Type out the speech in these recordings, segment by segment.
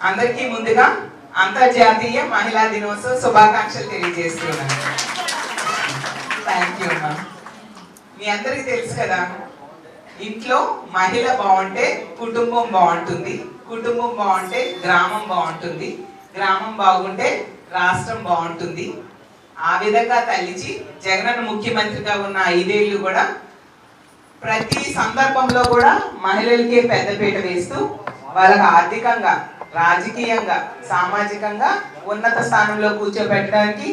అందరికీ ముందుగా అంతర్జాతీయ మహిళా దినోత్సవ శుభాకాంక్షలు తెలియజేస్తున్నాను. థ్యాంక్ యూ అమ్మా. మీ అందరికీ తెలుసు కదా, ఇంట్లో మహిళ బాగుంటే కుటుంబం బాగుంటుంది, కుటుంబం బాగుంటే గ్రామం బాగుంటుంది, గ్రామం బాగుంటే రాష్ట్రం బాగుంటుంది. ఆ విధంగా తల్లిచి జగనన్న ముఖ్యమంత్రిగా ఉన్న 5 ఏళ్ళు కూడా ప్రతి సందర్భంలో కూడా మహిళలకే పెద్దపీట వేస్తూ వాళ్ళకి ఆర్థికంగా, రాజకీయంగా, సామాజికంగా ఉన్నత స్థానంలో కూర్చోబెట్టడానికి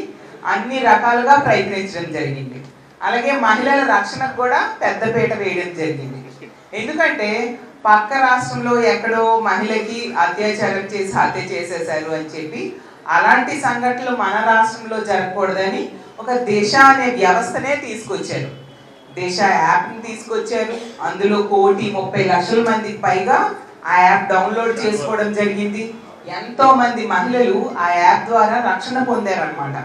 అన్ని రకాలుగా ప్రయత్నించడం జరిగింది. అలాగే మహిళల రక్షణకు కూడా పెద్దపీట వేయడం జరిగింది. ఎందుకంటే పక్క రాష్ట్రంలో ఎక్కడో మహిళకి అత్యాచారం చేసి హత్య చేసేశారు అని చెప్పి అలాంటి సంఘటనలు మన రాష్ట్రంలో జరగకూడదని ఒక దిశ అనే వ్యవస్థనే తీసుకొచ్చారు. దిశ యాప్ని తీసుకొచ్చారు. అందులో 1,30,00,000 మందికి పైగా ఆ యాప్ డౌన్లోడ్ చేసుకోవడం జరిగింది. ఎంతో మంది మహిళలు ఆ యాప్ ద్వారా రక్షణ పొందారనమాట.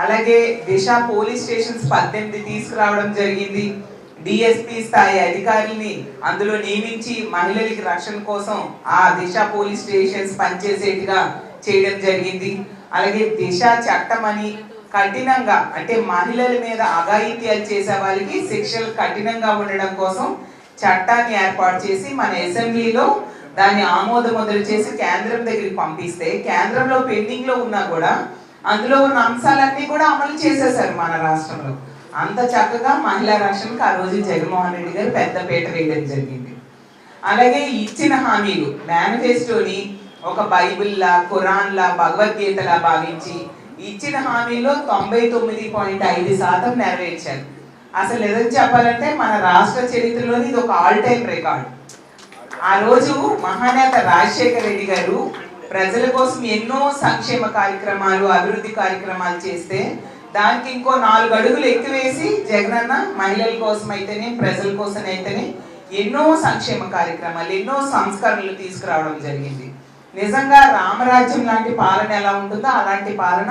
అలాగే దిశ పోలీస్ స్టేషన్స్ 18 తీసుకురావడం జరిగింది. డిఎస్పీ స్థాయి అధికారుల్ని అందులో నియమించి మహిళలకి రక్షణ కోసం ఆ దిశ పోలీస్ స్టేషన్స్ పనిచేసేట్టుగా చేయడం జరిగింది. అలాగే దిశ చట్టం అని కఠినంగా, అంటే మహిళల మీద అఘాయిత్యాలు చేసే వాళ్ళకి శిక్షలు కఠినంగా ఉండడం కోసం చట్టాన్ని ఏర్పాటు చేసి మన అసెంబ్లీలో దాన్ని ఆమోద ముద్ర చేసి కేంద్రం దగ్గరికి పంపిస్తే, కేంద్రంలో పెండింగ్ లో ఉన్నా కూడా అందులో ఉన్న అంశాలన్నీ కూడా అమలు చేసేసారు మన రాష్ట్రంలో. అంత చక్కగా మహిళా రక్షణకు ఆ రోజు జగన్మోహన్ రెడ్డి గారు పెద్దపీట వేయడం జరిగింది. అలాగే ఇచ్చిన హామీలు, మేనిఫెస్టోని ఒక బైబిల్లా, ఖురాన్లా, భగవద్గీతలా భావించి ఇచ్చిన హామీలో 99.5% నెరవేర్చారు. అసలు ఏదైనా చెప్పాలంటే మన రాష్ట్ర చరిత్రలోని ఇది ఒక ఆల్ టైమ్ రికార్డ్. ఆ రోజు మహానేత రాజశేఖర రెడ్డి గారు ప్రజల కోసం ఎన్నో సంక్షేమ కార్యక్రమాలు, అభివృద్ధి కార్యక్రమాలు చేస్తే దానికి ఇంకో 4 అడుగులు ఎక్కువేసి జగనన్న మహిళల కోసం అయితేనే, ప్రజల కోసం అయితేనే ఎన్నో సంక్షేమ కార్యక్రమాలు, ఎన్నో సంస్కరణలు తీసుకురావడం జరిగింది. నిజంగా రామరాజ్యం లాంటి పాలన ఎలా ఉంటుందో అలాంటి పాలన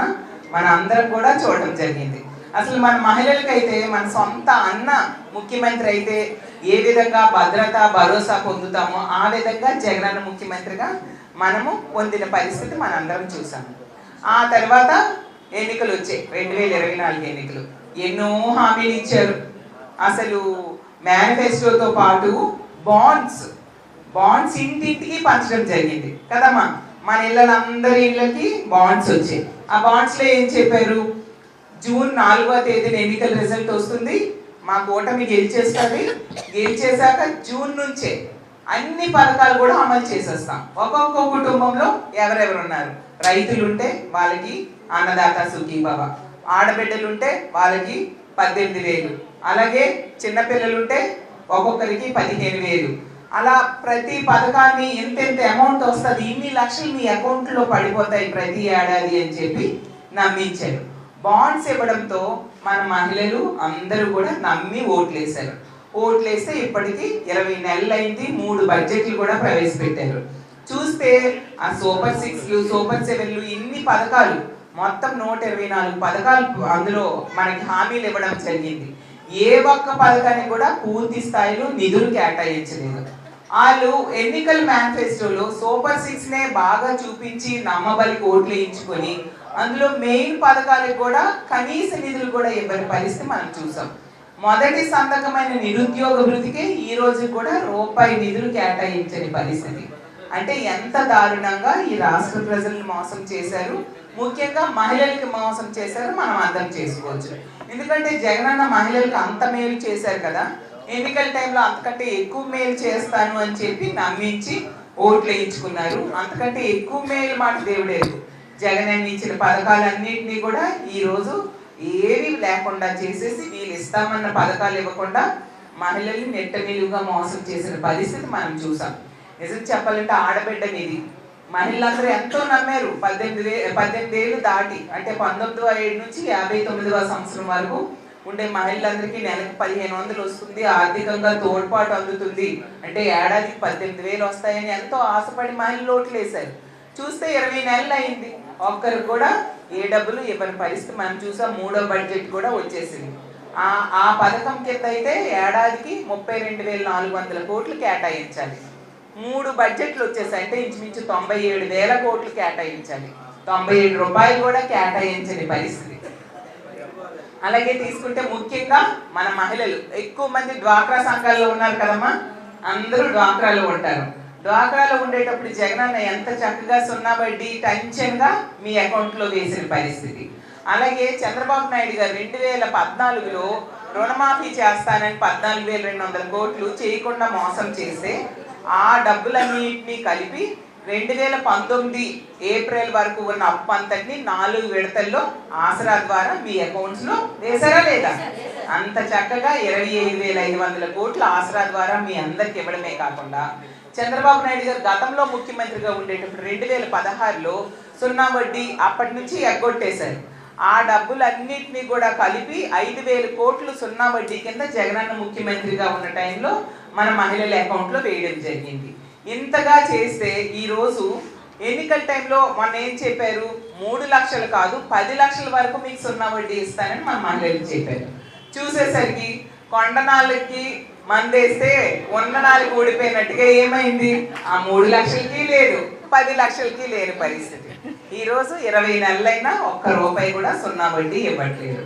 మన అందరం కూడా చూడడం జరిగింది. అసలు మన మహిళలకైతే మన సొంత అన్న ముఖ్యమంత్రి అయితే ఏ విధంగా భద్రత, భరోసా పొందుతామో ఆ విధంగా జగనన్న ముఖ్యమంత్రిగా మనము పొందిన పరిస్థితి మనందరం చూసాము. ఆ తర్వాత ఎన్నికలు వచ్చాయి, 2024 ఎన్నికలు. ఎన్నో హామీలు ఇచ్చారు. అసలు మేనిఫెస్టోతో పాటు బాండ్స్ ఇంటింటికి పంచడం జరిగింది కదమ్మా. మన ఇళ్ళందరి ఇళ్ళకి బాండ్స్ వచ్చాయి. ఆ బాండ్స్ లో ఏం చెప్పారు? జూన్ 4వ తేదీన ఎన్నికల రిజల్ట్ వస్తుంది, మా కూటమి గెలిచేస్తుంది, గెలిచేశాక జూన్ నుంచే అన్ని పథకాలు కూడా అమలు చేసేస్తాం. ఒక్కొక్క కుటుంబంలో ఎవరెవరు ఉన్నారు, రైతులుంటే వాళ్ళకి అన్నదాత సుఖీభవ, ఆడబిడ్డలుంటే వాళ్ళకి 18,000, అలాగే చిన్నపిల్లలుంటే ఒక్కొక్కరికి 15,000. అలా ప్రతి పథకాన్ని ఎంతెంత అమౌంట్ వస్తుంది, ఇన్ని లక్షలు మీ అకౌంట్లో పడిపోతాయి ప్రతి ఏడాది అని చెప్పి నమ్మించారు. బాండ్స్ ఇవ్వడంతో మన మహిళలు అందరూ కూడా నమ్మి ఓట్లేశారు. ఓట్లేస్తే ఇప్పటికి 20 నెలలు అయింది. 3 బడ్జెట్లు కూడా ప్రవేశపెట్టారు. చూస్తే ఆ సూపర్ 6లు, సూపర్ 7లు, ఇన్ని పథకాలు, మొత్తం 124 పథకాలు అందులో మనకి హామీలు ఇవ్వడం జరిగింది. ఏ ఒక్క పథకానికి కూడా పూర్తి స్థాయిలో నిధులు కేటాయించలేదు. వాళ్ళు ఎన్నికల మేనిఫెస్టోలో సూపర్ 6నే బాగా చూపించి నమ్మబలికి ఓట్లు వేయించుకొని అందులో మెయిన్ పథకాలకు కూడా కనీస నిధులు కూడా ఇవ్వని పరిస్థితి మనం చూసాం. మొదటి సంతకమైన నిరుద్యోగ వృత్తికే ఈ రోజు కూడా రూపాయి నిధులు కేటాయించని పరిస్థితి. అంటే ఎంత దారుణంగా ఈ రాష్ట్ర ప్రజలను మోసం చేశారు, ముఖ్యంగా మహిళలకి మోసం చేశారు మనం అర్థం చేసుకోవచ్చు. ఎందుకంటే జగనన్న మహిళలకు అంత మేలు చేశారు కదా, ఎన్నికల టైంలో అంతకంటే ఎక్కువ మేలు చేస్తాను అని చెప్పి నమ్మించి ఓట్లు వేయించుకున్నారు. అంతకంటే ఎక్కువ మేలు మాట దేవుడేరు. జగనన్న ఇచ్చిన పథకాలన్నింటినీ కూడా ఈరోజు ఏవి లేకుండా చేసేసి వీళ్ళు ఇస్తామన్న పథకాలు ఇవ్వకుండా మహిళల్ని నెట్ట నిలువుగా మోసం చేసిన పరిస్థితి మనం చూసాం. నిజం చెప్పాలంటే ఆడబిడ్డ మీది మహిళలందరూ ఎంతో నమ్మారు. 18 ఏళ్ళు దాటి, అంటే 1907 నుంచి 59వ సంవత్సరం వరకు ఉండే మహిళలందరికీ నెలకు 1,500 వస్తుంది, ఆర్థికంగా తోడ్పాటు అందుతుంది, అంటే ఏడాదికి 18,000 వస్తాయని ఎంతో ఆశపడి మహిళలు ఓట్లు వేశారు. చూస్తే 20 నెలలు అయింది, ఒక్కరు కూడా ఏ డబ్బులు ఇవ్వని పరిస్థితి మనం చూసాం. 3వ బడ్జెట్ కూడా వచ్చేసింది. ఆ పథకం కింద అయితే ఏడాదికి 32,400 కోట్లు కేటాయించాలి. 3 బడ్జెట్లు వచ్చేసాయి. అంటే ఇంచుమించు 97,000 కోట్లు కేటాయించాలి. 97 రూపాయలు కూడా కేటాయించని పరిస్థితి. అలాగే తీసుకుంటే ముఖ్యంగా మన మహిళలు ఎక్కువ మంది డ్వాక్రా సంఘాల్లో ఉన్నారు కదమ్మా, అందరూ డ్వాక్రాలో ఉంటారు. డ్వాక్రాలో ఉండేటప్పుడు జగనన్న ఎంత చక్కగా 0 వడ్డీ టెన్షన్గా మీ అకౌంట్లో వేసిన పరిస్థితి. అలాగే చంద్రబాబు నాయుడు గారు 2014లో రుణమాఫీ చేస్తానని 14,200 కోట్లు చేయకుండా మోసం చేస్తే ఆ డబ్బులన్నింటినీ కలిపి 2019 ఏప్రిల్ వరకు ఉన్న అప్పు అంతటిని 4 విడతల్లో ఆసరా ద్వారా మీ అకౌంట్స్ లో వేసారా లేదా? అంత చక్కగా 25,500 కోట్ల ఆసరా ద్వారా మీ అందరికి ఇవ్వడమే కాకుండా చంద్రబాబు నాయుడు గారు గతంలో ముఖ్యమంత్రిగా ఉండేటప్పుడు 2016లో 0 వడ్డీ అప్పటి నుంచి ఎగ్గొట్టేశారు. ఆ డబ్బులన్నింటినీ కూడా కలిపి 5,000 కోట్లు 0 వడ్డీ కింద జగనన్న ముఖ్యమంత్రిగా ఉన్న టైంలో మన మహిళల అకౌంట్లో వేయడం జరిగింది. ఇంతగా చేస్తే ఈరోజు ఎన్నికల టైంలో మొన్న ఏం చెప్పారు? 3 లక్షలు కాదు 10 లక్షల వరకు మీకు 0 వడ్డీ ఇస్తానని మన మహిళలకు చెప్పారు. చూసేసరికి కొండనాళ్ళకి మందేస్తే ఉన్ననాళ్ళకి ఊడిపోయినట్టుగా ఏమైంది? ఆ 3 లక్షలకి లేదు, 10 లక్షలకి లేని పరిస్థితి. ఈరోజు 20 నెలలైనా ఒక్క రూపాయి కూడా 0 వడ్డీ ఇవ్వట్లేదు.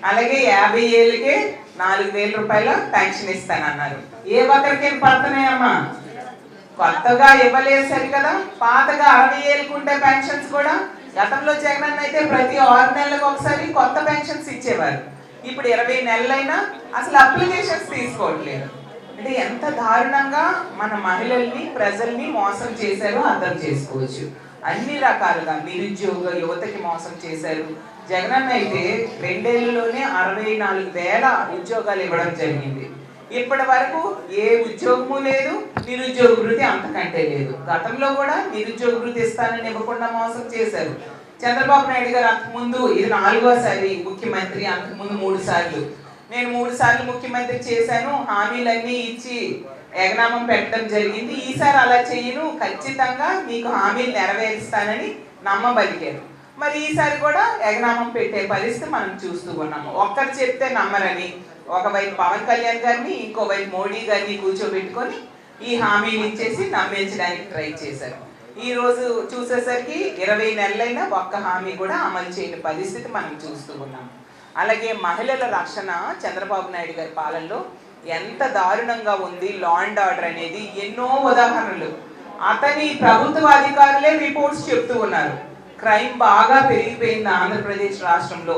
అలాగే 50 ఏళ్ళకే 4,000 రూపాయల పెన్షన్ ఇస్తానన్నారు. ఏ ఒక్కరికి పడుతున్నాయమ్మా? కొత్తగా ఇవ్వలేదు సరికదా, పాతగా 60 ఏళ్ళకు ఉండే పెన్షన్స్ కూడా గతంలో జగనన్న అయితే ప్రతి 6 నెలలకు ఒకసారి కొత్త పెన్షన్స్ ఇచ్చేవారు. ఇప్పుడు 20 నెలలైనా అసలు అప్లికేషన్స్ తీసుకోవట్లేదు. అంటే ఎంత దారుణంగా మన మహిళల్ని ప్రజల్ని మోసం చేశారో అర్థం చేసుకోవచ్చు. అన్ని రకాలుగా నిరుద్యోగ యువతకి మోసం చేశారు. జగనన్న అయితే 2 ఏళ్లలోనే 64,000 ఉద్యోగాలు ఇవ్వడం జరిగింది. ఇప్పటి వరకు ఏ ఉద్యోగము లేదు, నిరుద్యోగ వృత్తి అంతకంటే లేదు. గతంలో కూడా నిరుద్యోగ వృత్తి ఇస్తానని ఇవ్వకుండా మోసం చేశారు. చంద్రబాబు నాయుడు గారు అంతకుముందు ఇది 4వసారి ముఖ్యమంత్రి, అంతకుముందు 3 సార్లు. నేను 3 సార్లు ముఖ్యమంత్రి చేశాను, హామీలన్నీ ఇచ్చి ఎగనామం పెట్టడం జరిగింది. ఈసారి అలా చేయను, ఖచ్చితంగా మీకు హామీలు నెరవేరుస్తానని నమ్మబలికారు. మరి ఈసారి కూడా ఎగనామం పెట్టే పరిస్థితి మనం చూస్తూ ఉన్నాము. ఒక్కరు చెప్తే నమ్మరని ఒకవైపు పవన్ కళ్యాణ్ గారిని, ఇంకోవైపు మోడీ గారిని కూర్చోబెట్టుకొని ఈ హామీలు ఇచ్చేసి నమ్మించడానికి ట్రై చేశారు. ఈ రోజు చూసేసరికి 20 నెలలైనా ఒక్క హామీ కూడా అమలు చేయని పరిస్థితి మనం చూస్తూ ఉన్నాం. అలాగే మహిళల రక్షణ చంద్రబాబు నాయుడు గారి పాలనలో ఎంత దారుణంగా ఉంది. లా అండ్ ఆర్డర్ అనేది ఎన్నో ఉదాహరణలు. అతని ప్రభుత్వ అధికారులే రిపోర్ట్స్ చెప్తూ ఉన్నారు. క్రైమ్ బాగా పెరిగిపోయింది ఆంధ్రప్రదేశ్ రాష్ట్రంలో.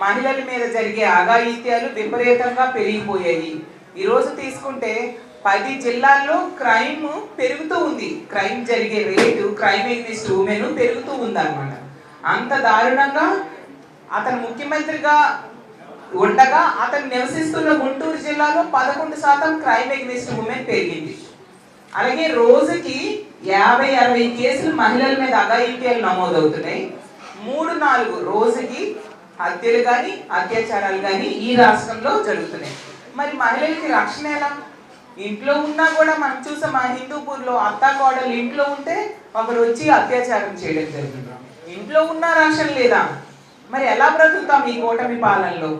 మహిళల మీద జరిగే అఘాయిత్యాలు విపరీతంగా పెరిగిపోయాయి. ఈరోజు తీసుకుంటే 10 జిల్లాల్లో క్రైమ్ పెరుగుతూ ఉంది. క్రైమ్ జరిగే రేటు, క్రైమ్ ఎగ్నిస్ట్ ఉమెన్ పెరుగుతూ ఉంది అన్నమాట. అంత దారుణంగా అతను ముఖ్యమంత్రిగా ఉండగా అతను నివసిస్తున్న గుంటూరు జిల్లాలో 11% క్రైమ్ ఎగ్నిస్ట్ ఉమెన్ పెరిగింది. అలాగే రోజుకి 50-60 కేసులు మహిళల మీద అఘాయిత్యాలు నమోదవుతున్నాయి. 3-4 రోజుకి హత్యలు కానీ అత్యాచారాలు కానీ ఈ రాష్ట్రంలో జరుగుతున్నాయి. మరి మహిళలకి రక్షణ ఎలా? ఇంట్లో ఉన్నా కూడా మనం చూసాం, మా హిందూపూర్లో అత్తా కోడలు ఇంట్లో ఉంటే ఒకరు వచ్చి అత్యాచారం చేయడం జరుగుతుంది. ఇంట్లో ఉన్న రక్షణ లేదా? మరి ఎలా బ్రతుకుతాం ఈ కూటమి పాలనలో?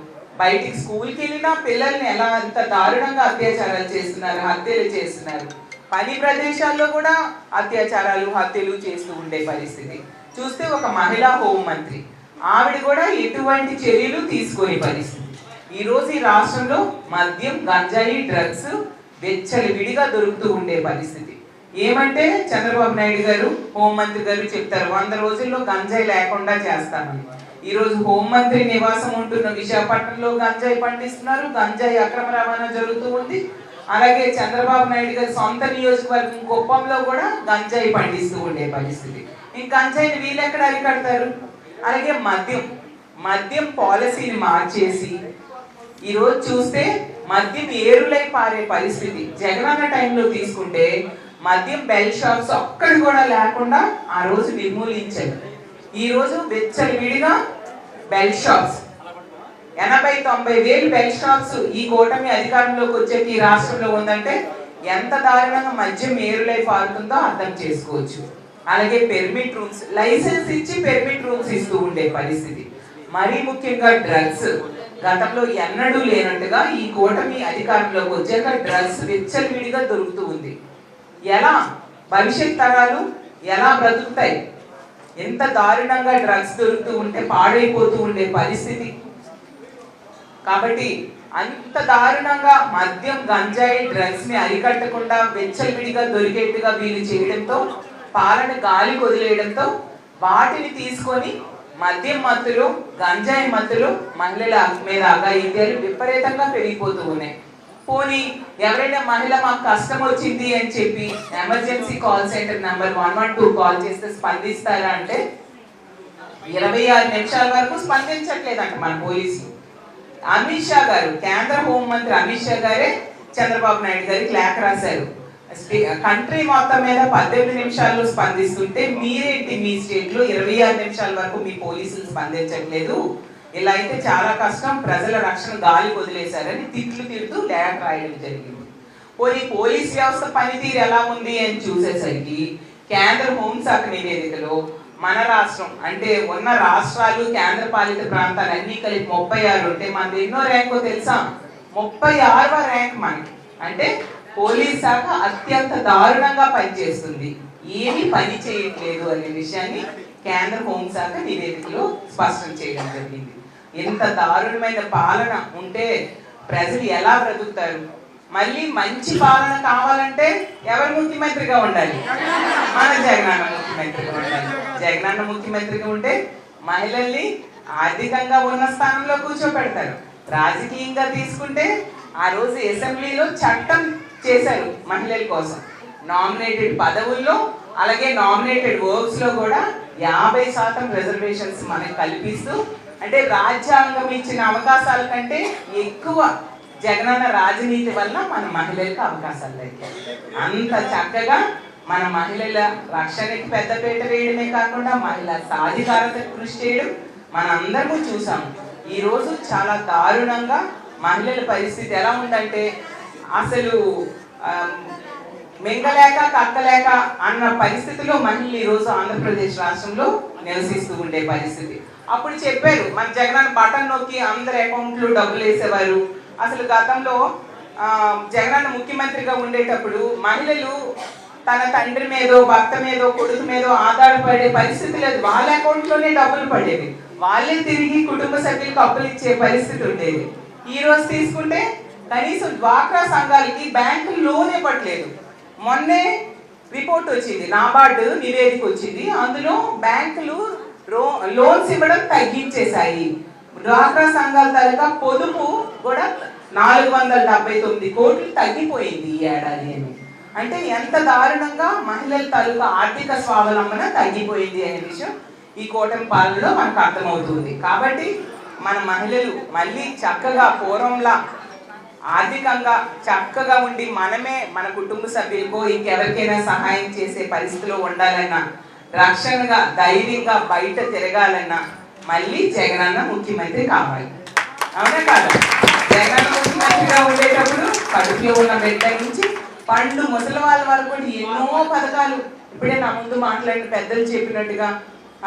బయటికి స్కూల్కి వెళ్ళినా పిల్లల్ని ఎలా అంత దారుణంగా అత్యాచారాలు చేస్తున్నారు, హత్యలు చేస్తున్నారు. పని ప్రదేశాల్లో కూడా అత్యాచారాలు, హత్యలు చేస్తూ ఉండే పరిస్థితి చూస్తే ఒక మహిళా హోంమంత్రి ఆవిడ కూడా ఎటువంటి చర్యలు తీసుకునే పరిస్థితి. ఈరోజు ఈ రాష్ట్రంలో మద్యం, గంజాయి, డ్రగ్స్ విడిగా దొరుకుతూ ఉండే పరిస్థితి. ఏమంటే చంద్రబాబు నాయుడు గారు హోంమంత్రి గారు చెప్తారు 100 రోజుల్లో గంజాయి లేకుండా చేస్తామని. ఈరోజు హోంమంత్రి నివాసం ఉంటున్న విశాఖపట్నంలో గంజాయి పండిస్తున్నారు, గంజాయి అక్రమ రవాణా జరుగుతూ ఉంది. అలాగే చంద్రబాబు నాయుడు గారి సొంత నియోజకవర్గం కుప్పంలో కూడా గంజాయి పండిస్తూ ఉండే పరిస్థితి. ఇంక గంజాయిని వీళ్ళెక్కడ అరికడతారు? అలాగే మద్యం పాలసీని మార్చేసి ఈరోజు చూస్తే మద్యం ఏరులై పారే పరిస్థితి. జగనన్న టైంలో తీసుకుంటే మద్యం బెల్ షాప్స్ ఒక్కడి కూడా లేకుండా ఆ రోజు నిర్మూలించారు. ఈ రోజు విడిగా బెల్ షాప్స్ 80-90 వేలు బెల్ షాప్స్ ఈ కూటమి అధికారంలోకి వచ్చేకి ఈ రాష్ట్రంలో ఉందంటే ఎంత దారుణంగా మద్యం ఏరులై పారుతుందో అర్థం చేసుకోవచ్చు. అలాగే పెర్మిట్ రూమ్స్, లైసెన్స్ ఇచ్చి పెర్మిట్ రూమ్స్ ఇస్తూ ఉండే పరిస్థితి. మరీ ముఖ్యంగా డ్రగ్స్ గతంలో ఎన్నడూ లేనట్టుగా ఈ కూటమి అధికారంలోకి వచ్చాక డ్రగ్స్ విచ్చలవిడిగా దొరుకుతూ ఉంది. ఎలా భవిష్యత్ తరాలు ఎలా బ్రతుకుతాయి? ఎంత దారుణంగా డ్రగ్స్ దొరుకుతూ ఉంటే పాడైపోతూ ఉండే పరిస్థితి. కాబట్టి అంత దారుణంగా మద్యం, గంజాయి, డ్రగ్స్ ని అరికట్టకుండా వెచ్చలవిడిగా దొరికేట్టుగా వీళ్ళు చేయడంతో, పాలన గాలి వదిలేయడంతో వాటిని తీసుకొని మద్యం మత్తులు, గంజాయి మత్తులు మహిళల మీద అఘాయిత్యాలు విపరీతంగా పెరిగిపోతూ ఉన్నాయి. పోనీ ఎవరైనా మహిళ మాకు కష్టం వచ్చింది అని చెప్పి emergency call centre number 112 call చేస్తే స్పందిస్తారా అంటే 26 నిమిషాల వరకు స్పందించట్లేదంట మన పోలీసులు. అమిత్ షా గారు, కేంద్ర హోంమంత్రి అమిత్ షా గారే చంద్రబాబు నాయుడు గారికి లేఖ రాశారు. కంట్రీ మొత్తం మీద 18 నిమిషాల్లో స్పందిస్తుంటే మీరేంటి మీ స్టేట్ లో 26 నిమిషాల వరకు మీ పోలీసులు స్పందించట్లేదు, ఇలా అయితే చాలా కష్టం, ప్రజల రక్షణ గాలి వదిలేశారని తిట్లు తిడుతూ లేఖ రాయడం జరిగింది. పోలీస్ వ్యవస్థ పనితీరు ఎలా ఉంది అని చూసేసరికి కేంద్ర హోంశాఖ నివేదికలో మన రాష్ట్రం అంటే ఉన్న రాష్ట్రాలు, కేంద్ర పాలిత ప్రాంతాలు అన్ని కలిపి 36 ఉంటే మనది ఎన్నో ర్యాంకో తెలుసా? 36వ ర్యాంక్ మనకి. అంటే పోలీస్ శాఖ అత్యంత దారుణంగా పనిచేస్తుంది, ఏమీ పని చేయట్లేదు అనే విషయాన్ని కేంద్ర హోంశాఖ నివేదికలో స్పష్టం చేయడం జరిగింది. ఎంత దారుణమైన పాలన ఉంటే ప్రజలు ఎలా బ్రతుకుతారు? మళ్ళీ మంచి పాలన కావాలంటే ఎవరు ముఖ్యమంత్రిగా ఉండాలి? మన జగనన్న ముఖ్యమంత్రిగా ఉండాలి. జగనన్న ముఖ్యమంత్రిగా ఉంటే మహిళల్ని ఆర్థికంగా ఉన్న స్థానంలో కూర్చోపెడతారు. రాజకీయంగా తీసుకుంటే ఆ రోజు అసెంబ్లీలో చట్టం చేశారు మహిళల కోసం. నామినేటెడ్ పదవుల్లో అలాగే నామినేటెడ్ వర్క్స్ లో కూడా 50% రిజర్వేషన్స్ మనకు కల్పిస్తూ, అంటే రాజ్యాంగం ఇచ్చిన అవకాశాల కంటే ఎక్కువ జగనన్న రాజనీతి వల్ల మన మహిళలకు అవకాశాలు దొరికాయి. అంత చక్కగా మన మహిళల రక్షణకి పెద్దపీట వేయడమే కాకుండా మహిళా సాధికారత కృషి చేయడం మనందరము చూసాము. ఈ రోజు చాలా దారుణంగా మహిళల పరిస్థితి ఎలా ఉందంటే అసలు మింగలేక కక్కలేక అన్న పరిస్థితిలో మహిళలు ఈ రోజు ఆంధ్రప్రదేశ్ రాష్ట్రంలో నివసిస్తూ ఉండే పరిస్థితి. అప్పుడు చెప్పారు మన జగనన్న బటన్ నొక్కి అందరి అకౌంట్లు డబ్బులు వేసేవారు. అసలు గతంలో జగనన్న ముఖ్యమంత్రిగా ఉండేటప్పుడు మహిళలు తన తండ్రి మీదో, భర్త మీదో, కొడుకు మీదో ఆధారపడే పరిస్థితి లేదు. వాళ్ళ అకౌంట్లోనే డబ్బులు పడేవి, వాళ్ళే తిరిగి కుటుంబ సభ్యులకు అప్పులు ఇచ్చే పరిస్థితి ఉండేది. ఈ రోజు తీసుకుంటే కనీసం డ్వాక్రా సంఘాలకి బ్యాంకులు లోన్ ఇవ్వట్లేదు. మొన్నే రిపోర్ట్ వచ్చింది, నాబార్డు నివేదిక వచ్చింది, అందులో బ్యాంకులు లోన్స్ ఇవ్వడం తగ్గించేశాయి. డ్వాక్రా సంఘాల తాలూకా పొదుపు కూడా 479 కోట్లు తగ్గిపోయింది ఈ ఏడాది అని. అంటే ఎంత దారుణంగా మహిళల తాలూకా ఆర్థిక స్వావలంబన తగ్గిపోయింది అనే విషయం ఈ కూటమి పాలనలో మనకు అర్థమవుతుంది. కాబట్టి మన మహిళలు మళ్ళీ చక్కగా పూర్వంలా ఆర్థికంగా చక్కగా ఉండి మనమే మన కుటుంబ సభ్యులకు ఇంకెవరికైనా సహాయం చేసే పరిస్థితిలో ఉండాలన్నా, రక్షణగా ధైర్యంగా బయట తిరగాలన్నా మళ్ళీ జగనన్న ముఖ్యమంత్రి కావాలి. అవునా కాదా? జగనన్న ముఖ్యమంత్రిగా ఉండేటప్పుడు కడుపులో ఉన్న బిడ్డ నుంచి పండు ముసలి వాళ్ళ వరకు కూడా ఎన్నో పథకాలు, ఇప్పుడే నా ముందు మాట్లాడిన పెద్దలు చెప్పినట్టుగా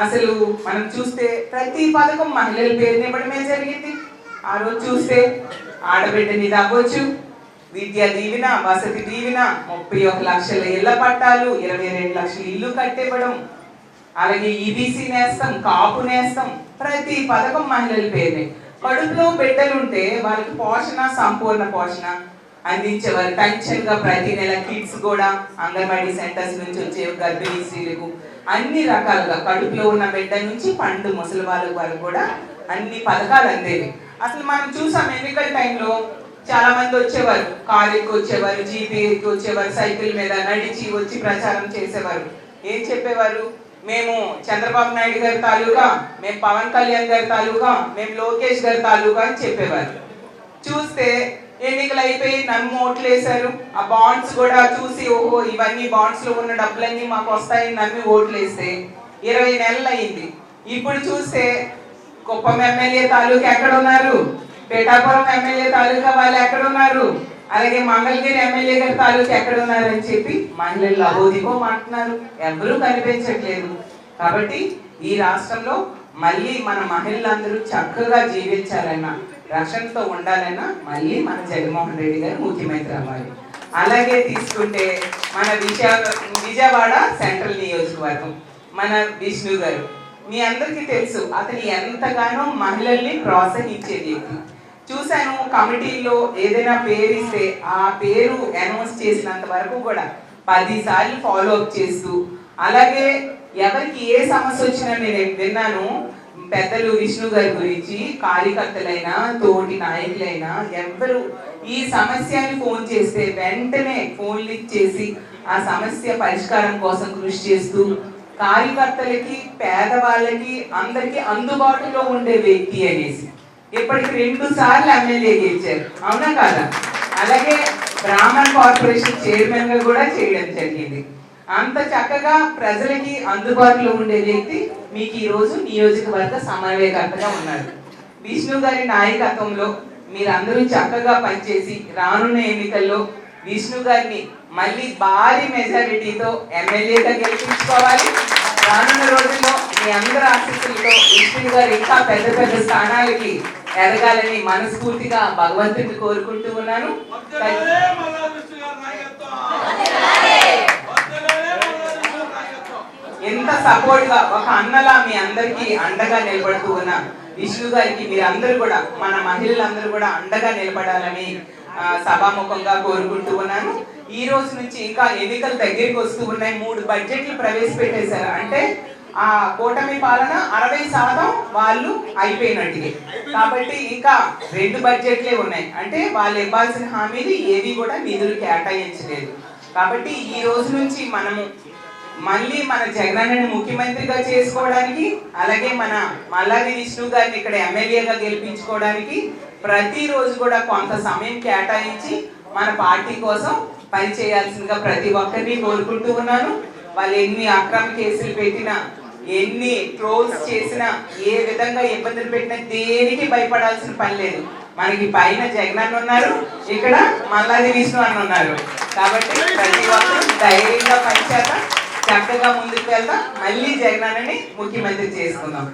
అసలు మనం చూస్తే ప్రతి పథకం మహిళల పేరుని ఇవ్వడమే జరిగింది. ఆ రోజు చూస్తే ఆడబిడ్డని అవ్వచ్చు, విద్యా దీవెన, వసతి దీవెన, 31 లక్షల ఇళ్ల పట్టాలు, 22 లక్షల ఇల్లు కట్టివ్వడం, అలాగే ఈబీసీ నేస్తం, కాపు నేస్తం, ప్రతి పథకం మహిళల పేరునే. కడుపులో బిడ్డలుంటే వాళ్ళకి పోషణ, సంపూర్ణ పోషణ అందించేవారు. టెన్షన్ గా ప్రతి నెల కిడ్స్ కూడా అంగన్వాడీ సెంటర్స్ నుంచి వచ్చే గర్భిణీ స్త్రీలకు అన్ని రకాలుగా కడుపులో ఉన్న బిడ్డ నుంచి పండు ముసలి వాళ్ళ వరకు కూడా అన్ని పథకాలు అందేవి. అసలు మనం చూసాం ఎన్నికల టైంలో చాలా మంది వచ్చేవారు, కారు ఎక్కి వచ్చేవారు, జీపీ ఎక్కి వచ్చేవారు, సైకిల్ మీద నడిచి వచ్చి ప్రచారం చేసేవారు. ఏం చెప్పేవారు? మేము చంద్రబాబు నాయుడు గారి తాలూకా, మేము పవన్ కళ్యాణ్ గారి తాలూకా, మేము లోకేష్ గారి తాలూకా అని చెప్పేవారు. చూస్తే ఎన్నికలు అయిపోయి నమ్మి ఓట్లు వేశారు. ఆ బాండ్స్ కూడా చూసి ఓహో ఇవన్నీ బాండ్స్ లో ఉన్న డబ్బులన్నీ మాకు వస్తాయని నమ్మి ఓట్లు వేస్తే 20 నెలలు అయింది. ఇప్పుడు చూస్తే కుప్పం ఎమ్మెల్యే తాలూకా ఎక్కడ ఉన్నారు, పేటాపురం ఎమ్మెల్యే తాలూకా వాళ్ళు ఎక్కడ ఉన్నారు, అలాగే మంగళగిరి ఎమ్మెల్యే గారి తాలూకా ఎక్కడ ఉన్నారు అని చెప్పి మహిళలు అబోధికో అంటున్నారు, ఎవరూ కనిపించట్లేదు. కాబట్టి ఈ రాష్ట్రంలో మళ్ళీ మన మహిళలందరూ చక్కగా జీవించాలన్నా, రక్షణతో ఉండాలన్నా మళ్ళీ మన జగన్మోహన్ రెడ్డి గారు ముఖ్యమంత్రి అవ్వాలి. అలాగే తీసుకుంటే మన విజయవాడ సెంట్రల్ నియోజకవర్గం మన విష్ణు గారు, మీ అందరికీ తెలుసు అతను ఎంతగానో మహిళల్ని ప్రోత్సహించే వ్యక్తి. చూశాను కమిటీలో ఏదైనా పేరు ఇస్తే ఆ పేరు అనౌన్స్ చేసినంత వరకు కూడా 10 సార్లు ఫాలో అప్ చేస్తూ, అలాగే ఎవరికి ఏ సమస్య వచ్చినా నేను విన్నాను పెద్దలు విష్ణు గారి గురించి, కార్యకర్తలైనా తోటి నాయకులైనా ఎవరు ఈ సమస్యని ఫోన్ చేస్తే వెంటనే ఫోన్ లిఫ్ట్ చేసి ఆ సమస్య పరిష్కారం కోసం కృషి చేస్తూ, కార్యకర్తలకి పేదవాళ్ళకి అందరికి అందుబాటులో ఉండే వ్యక్తి అనేసి ఇప్పటికి 2 సార్లు ఎమ్మెల్యే గెలిచారు, అవునా కాదా? అలాగే బ్రాహ్మణ్ కార్పొరేషన్ చైర్మన్ గా కూడా చేయడం జరిగింది. అంత చక్కగా ప్రజలకి అందుబాటులో ఉండే వ్యక్తి మీకు ఈ రోజు నియోజకవర్గ సమన్వయకర్తగా ఉన్నారు. విష్ణు గారి నాయకత్వంలో మీరందరూ చక్కగా పనిచేసి రానున్న ఎన్నికల్లో విష్ణు గారిని మళ్ళీ భారీ మెజారిటీతో ఎమ్మెల్యేగా గెలిపించుకోవాలి. రానున్న రోజుల్లో మీ అందరి ఆశీస్సులతో విష్ణు గారు ఇంకా పెద్ద పెద్ద స్థానాలకి ఎదగాలని మనస్ఫూర్తిగా భగవంతుడిని కోరుకుంటూ ఉన్నాను. ఎంత సపోర్ట్ గా ఒక అన్నలా మీ అందరికి అండగా నిలబడుతూ ఉన్న విష్ణు గారికి మీరందరూ కూడా, మన మహిళలందరూ కూడా అండగా నిలబడాలని సభాముఖంగా కోరుకుంటూ ఉన్నాను. ఈ రోజు నుంచి ఇంకా ఎన్నికలు దగ్గరికి వస్తూ ఉన్నాయి. 3 బడ్జెట్లు ప్రవేశపెట్టేశారు. అంటే ఆ కూటమి పాలన 60% వాళ్ళు అయిపోయినట్టుగా. కాబట్టి ఇంకా 2 బడ్జెట్లే ఉన్నాయి. అంటే వాళ్ళు ఇవ్వాల్సిన హామీలు ఏవి కూడా నిధులు కేటాయించలేదు. కాబట్టి ఈ రోజు నుంచి మనము మళ్ళీ మన జగనన్నని ముఖ్యమంత్రిగా చేసుకోవడానికి, అలాగే మన మల్లాది విష్ణు గారిని ఇక్కడ ఎమ్మెల్యేగా గెలిపించుకోవడానికి ప్రతిరోజు కూడా కొంత సమయం కేటాయించి మన పార్టీ కోసం పనిచేయాల్సిందిగా ప్రతి ఒక్కరిని కోరుకుంటూ ఉన్నాను. వాళ్ళు ఎన్ని అక్రమ కేసులు పెట్టినా, ఎన్ని ట్రోల్స్ చేసినా, ఏ విధంగా ఇబ్బందులు పెట్టినా దేనికి భయపడాల్సిన పని లేదు. మనకి పైన జగనన్న ఉన్నారు, ఇక్కడ మల్లాది విష్ణు అన్న ఉన్నారు. కాబట్టి ప్రతి ఒక్కరు ధైర్యంగా పనిచేద్దాం, చక్కగా ముందుకు వెళ్దాం, మళ్ళీ జగనన్నని ముఖ్యమంత్రి చేసుకుందాం.